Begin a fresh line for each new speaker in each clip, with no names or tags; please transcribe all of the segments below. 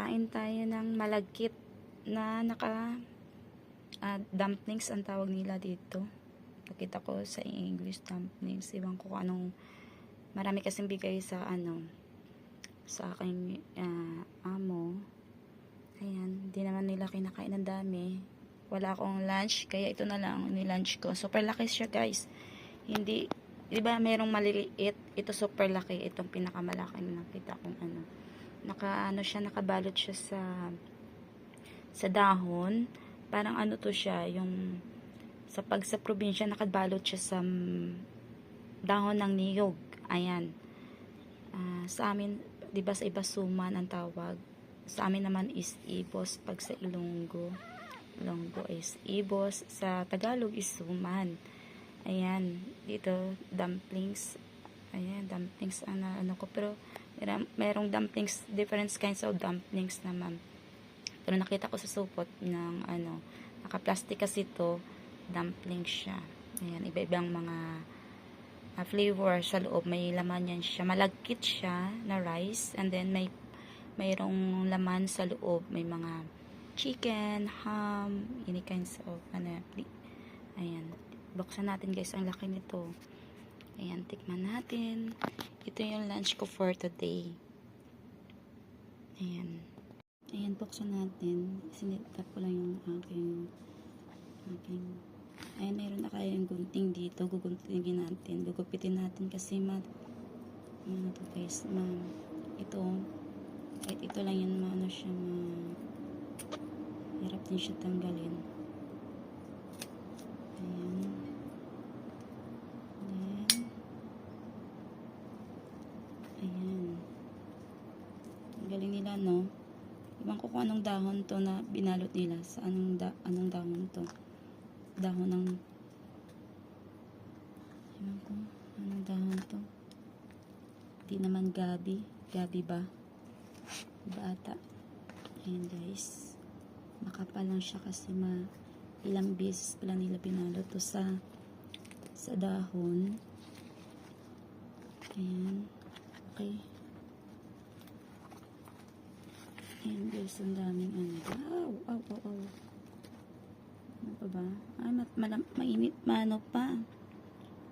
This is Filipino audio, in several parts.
Kakain tayo ng malagkit na dumplings ang tawag nila dito. Nakita ko sa English dumplings. Iwan ko kung anong, marami kasing bigay sa sa aking amo. Ayan, hindi naman nila kinakain ng dami. Wala akong lunch, kaya ito na lang ni-lunch ko. Super laki siya, guys. Hindi, di ba merong maliliit? Ito super laki. Itong pinakamalaking nakita kong nakabalot siya sa dahon. Parang to siya, yung sa probinsya nakabalot siya sa dahon ng niyog. Ayan. Sa amin, 'di ba sa iba suman ang tawag. Sa amin naman is ibos pag sa Ilonggo. Ilonggo is ibos, sa Tagalog is suman. Ayan, dito dumplings. Ayan, dumplings ang ko, pero merong dumplings, different kinds of dumplings naman. Pero nakita ko sa supot ng naka-plastic kasi ito, dumplings siya. Ayan, iba-ibang mga flavor sa loob. May laman yan siya. Malagkit siya na rice, and then mayroong laman sa loob. May mga chicken, ham, any kinds of ayan. Buksan natin, guys, ang laki nito. Ayan, tikman natin. Ito yung lunch ko for today. Ayan. Ayan, buksan natin. Sinitap ko lang yung aking ayan, mayroon na kayong gunting dito. Guguntingin natin. Gugupitin natin kasi to, guys. Ito, kahit ito lang yan, siya, hirap din siya tanggalin. Ayan. Ayan. Galing nila, no? Iwan ko kung anong dahon to na binalot nila. Sa anong dahon to. Dahon ng iwan ko anong dahon to. Di naman gabi. Gabi ba? Bata. Ayan, guys. Makapal lang siya kasi ilang beses pala nila binalot to sa dahon. Ayan. Okay. Ayan, guys, ang daming Ow. Ano pa ba? Ay, mainit pa.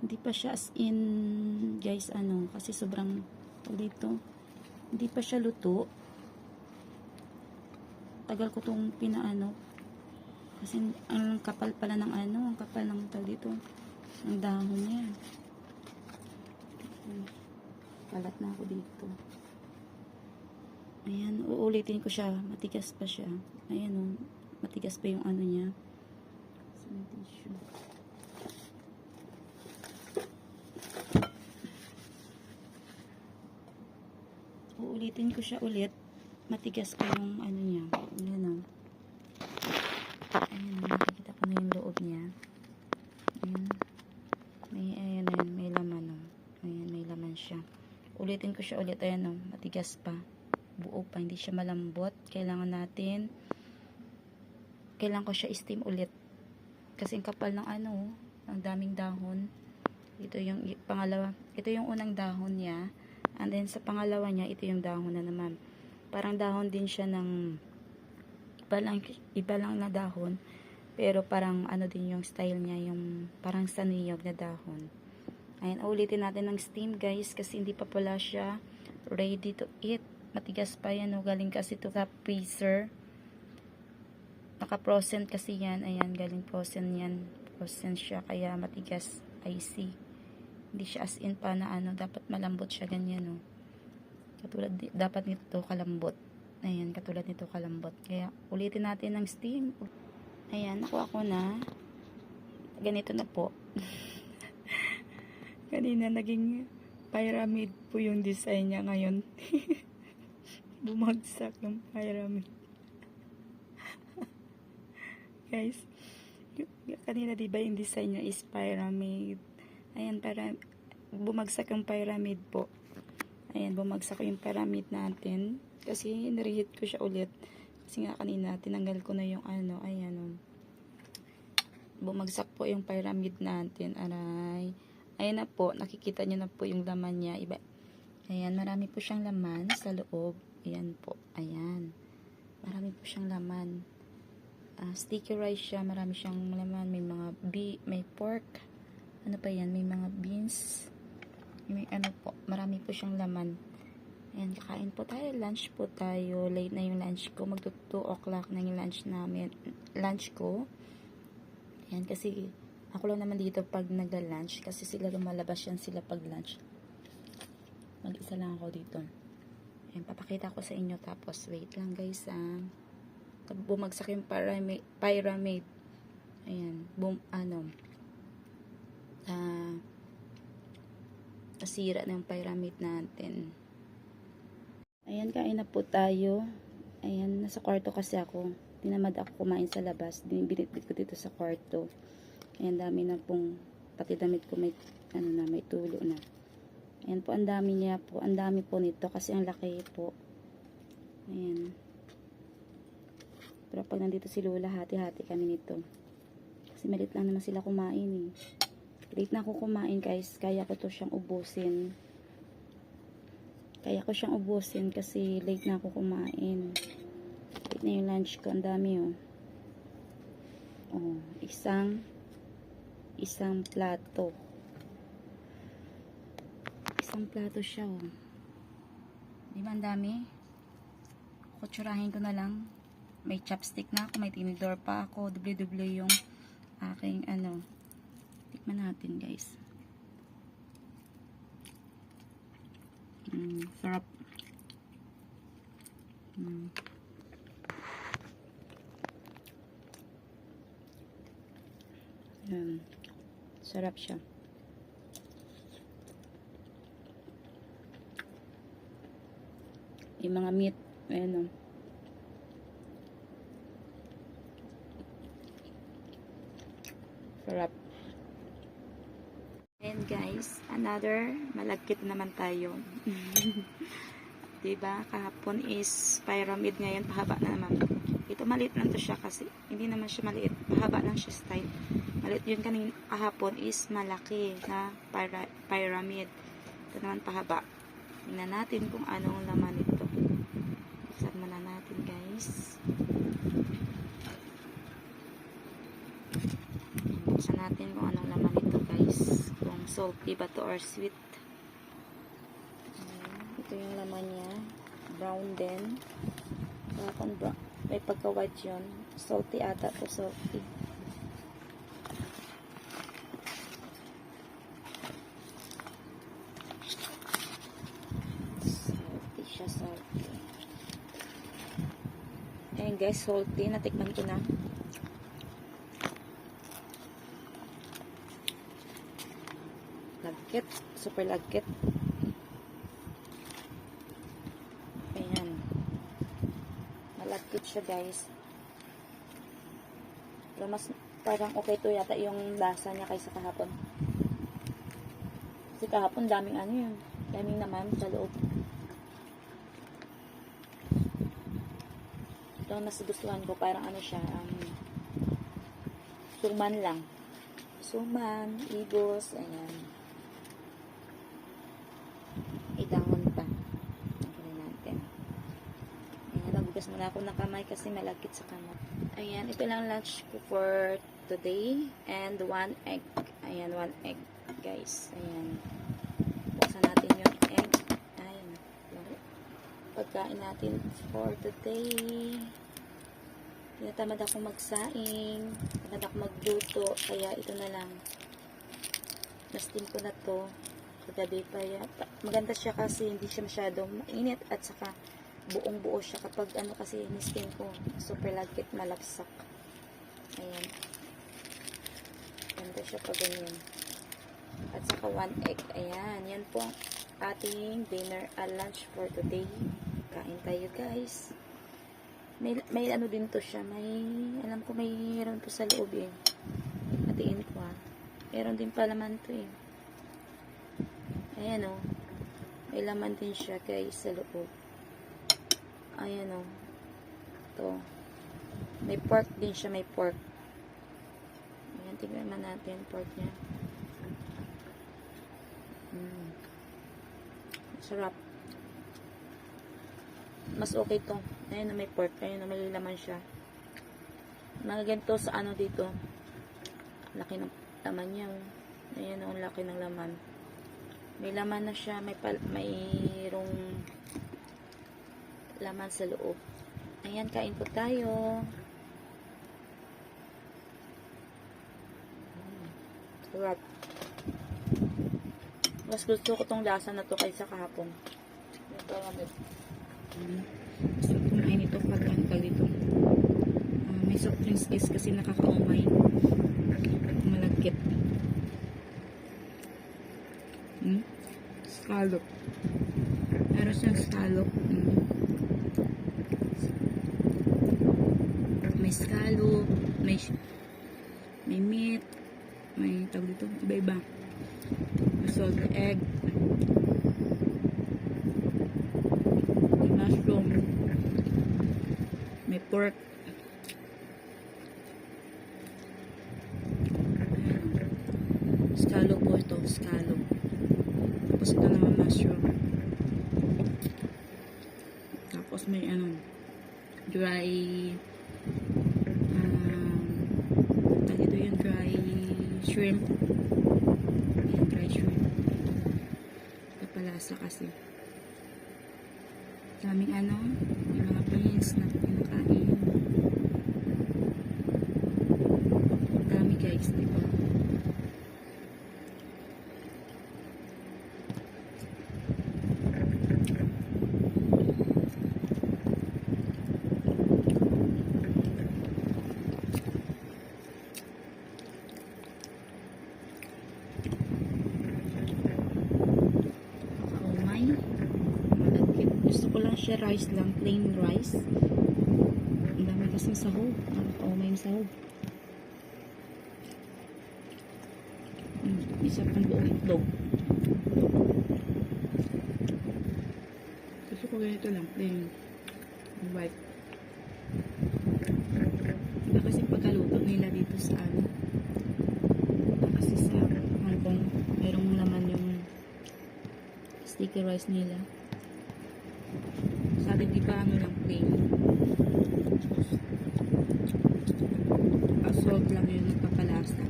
Hindi pa siya as in, guys, kasi sobrang dito. Hindi pa siya luto. Tagal ko tong kasi ang kapal pala ng ang kapal ng dito. Ang dahon niya. Kalat na ako dito. Ayan, uulitin ko siya. Matigas pa siya. Ayan, matigas pa yung niya. Tissue. Uulitin ko siya ulit. Matigas pa yung niya. Ayan, ayan, nakikita ko na yung loob niya. Ayan. May laman, Ayan, may laman siya. Ulitin ko siya ulit. Ayan, matigas pa. Buo pa, hindi siya malambot. Kailangan ko siya steam ulit. Kasi ang kapal ng ang daming dahon. Ito yung pangalawa. Ito yung unang dahon niya. And then sa pangalawa niya, ito yung dahon na naman. Parang dahon din siya ng iba lang na dahon. Pero parang din yung style niya, yung parang sa niyog na dahon. Ayan, ulitin natin ng steam, guys, kasi hindi pa pala siya ready to eat. Matigas pa yan, galing kasi ito sa freezer. Naka-frozen kasi yan. Ayan, galing frozen yan. Frozen siya, kaya matigas. Icy. Hindi siya as in pa na dapat malambot siya, ganyan, Katulad, dapat nito kalambot. Ayan, katulad nito kalambot. Kaya, ulitin natin ng steam. Ayan, nakuha ko na. Ganito na po. Kanina, naging pyramid po yung design niya ngayon. Bumagsak yung pyramid. Guys, kanina diba yung design niya is pyramid. Ayan, para bumagsak yung pyramid po. Ayan, bumagsak yung pyramid natin. Kasi nireheat ko siya ulit. Kasi nga kanina, tinanggal ko na yung ayan. Bumagsak po yung pyramid natin. Aray. Ayan na po, nakikita nyo na po yung laman niya. Ayan, marami po siyang laman sa loob. Ayan po, ayan. Marami po siyang laman. Sticky rice siya, marami siyang laman. May mga may pork. Ano pa yan? May mga beans. May ano po, marami po siyang laman. Ayan, kakain po tayo. Lunch po tayo. Late na yung lunch ko. Magto 2 o'clock na yung lunch namin. Lunch ko. Ayan, kasi ako lang naman dito pag nagla-lunch. Kasi sila lumalabas yan sila pag lunch. Mag-isa lang ako dito. Ayan, papakita ko sa inyo. Tapos, wait lang guys. Bumagsak yung pyramid. Ayan, nasira na yung pyramid natin. Ayan, kain na po tayo. Ayan, nasa kwarto kasi ako. Tinamad ako kumain sa labas. Binitbit ko dito sa kwarto. Ayan, dami na pong, pati damit ko may, may tulo na. Ayan po, ang dami niya po. Ang dami po nito kasi ang laki po. Ayan. Pero pag nandito si Lola, hati-hati kami nito. Kasi malit lang naman sila kumain eh. Late na ako kumain guys. Kaya ko to siyang ubusin. Kasi late na ako kumain. Late na yung lunch ko. Ang dami oh. Oh, isang plato. Isang plato siya oh. Di ba ang dami? Kutsurahin ko na lang. May chopstick na ako. May tinidor pa ako. Dubli-dubli yung aking Tikman natin guys. Sarap. Sarap siya. Yung mga meat, ayan o. Sarap. And guys, another malagkit naman tayo. Diba? Kahapon is pyramid, ngayon pahaba na naman. Ito maliit lang to siya kasi hindi naman siya maliit. Pahaba lang siya style. Maliit yun kahapon is malaki na pyramid. Ito naman pahaba. Tingnan natin kung anong laman nito. Buksan muna natin guys. Buksan natin kung anong laman nito guys. Kung salty ba to or sweet. Ito yung laman niya. Brown din. May pagka-white yun. Salty ata to, salty. Salty siya, salty. Ayan guys, salty. Natikman ko na. Lagkit. Super lagkit. Ayan. Malagkit siya guys. Pero mas parang okay to yata yung lasa niya kaysa kahapon. Kasi kahapon daming yun. Daming naman sa loob. Ito ang nasugustuhan ko. Parang siya. Suman lang. Suman, igos, ayan. Idahon pa. Nakunin natin. Ayan, nagugas muna ako ng kamay kasi malagkit sa kamay. Ayan, ito lang lunch ko for today. And 1 egg. Ayan, 1 egg, guys. Ayan. Buksan natin yung egg. Ayan. Pagkain natin for today. Tinatamad ako magsaing. Tinatamad ako magluto. Kaya ito na lang. Nastin ko na to. Kagabi pa yata. Maganda siya kasi hindi siya masyadong mainit at saka buong buo siya kapag kasi nistin ko. Super lagkit, malapsak. Ayan. Ganda siya pag ganyan. At saka 1 egg. Ayan. Yan po ang ating dinner lunch for today. Kain tayo guys. May din to siya. Alam ko mayroon to sa loob eh. Hatiin ko Meron din pa laman to eh. Ayan o. May laman din siya guys sa loob. Ayan o. Ito. May pork din siya. May pork. Ayan. Tignan naman natin pork niya. Sarap. Mas okay to. Ayan na may pork. Ayan na may laman siya. Mga ganito sa ano dito. Laki ng laman niya. Oh. Ayan ang laki ng laman. May laman na siya. Mayroong laman sa loob. Ayan, kain po tayo. Sarap. Mas gusto ko tong lasa na to kaysa kahapon. Ito gamit. Gusto ko kumain ito pag dito. May soft drinks guys kasi nakakaumay. Malagkit. Scallop. Meron siyang scallop. May scallop. May meat. May tawag dito. Iba-iba. Salted egg, may mushroom, may pork, scallop po ito, scallop. Tapos ito naman mushroom. Tapos may dry ito yung dry shrimp. Yung dry shrimp. Kapalasa kasi. Daming may mga beans na pinakain. Dami guys, diba? Gusto ko lang siya rice lang, plain rice. Ang dami kasing sahog. Nakakaumay yung sahog. Isa pang buong itlog. Gusto ko ganito lang, plain white. Iba kasi pagkaluto nila dito sa kasi sa Hong Kong, mayroong laman yung sticky rice nila. Sa atin, di ba lang plain? Salt lang yung nagpapalasa.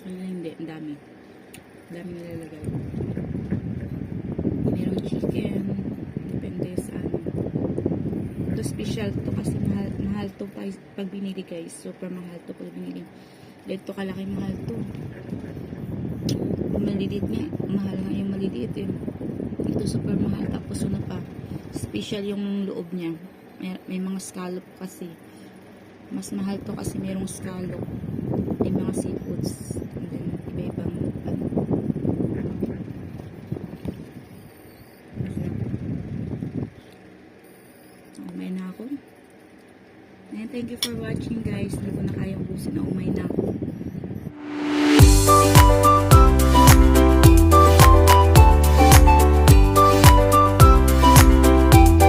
So, hindi. Ang dami. Ang dami nilalagay. Mayroong chicken. Depende sa Ito special to kasi mahal to pag binili guys. Super mahal to pag binili. Dito kalaki mahal to. Maliliit nga. Mahal nga yung maliliit eh. Ito super mahal. Tapos ano pa, special yung loob niya. May mga scallop kasi. Mas mahal to kasi mayroong scallop. May mga seafoods. And then, iba-ibang umay na ako. And thank you for watching guys. Hindi ko na kayang busin na umay na ako.